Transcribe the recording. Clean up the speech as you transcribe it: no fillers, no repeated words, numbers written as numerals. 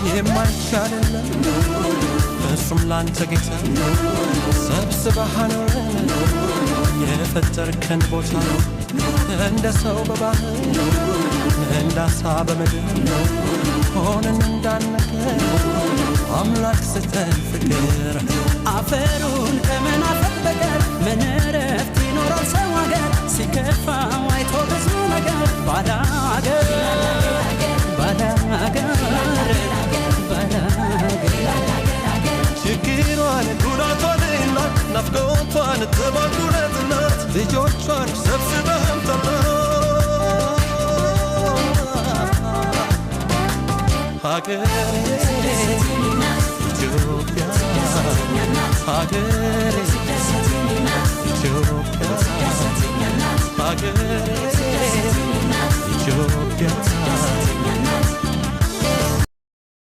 የማይቻልልን እሱም ላንተ ጌታ ሰብስበህ አኖረን የፈጠርከን ቦታ እንደ ሰው በባህር እንደ አሳ በምድር ሆነን እንዳንቀር አምላክ ስተን ፍቅር አፈሩን ከመናፈቅ በቀር ምን እረፍት ይኖራል ሰው አገር ሲከፋው አይቶ ብዙ ነገር ባዳ አገር ችግሯን ጉዳቷንና ናፍቆቷን ተባኩረትናት ልጆቿን ሰብስበህም ሀገሬ ኢትዮጵያ ሀገሬ ኢትዮጵያ ሀገሬ ኢትዮጵያ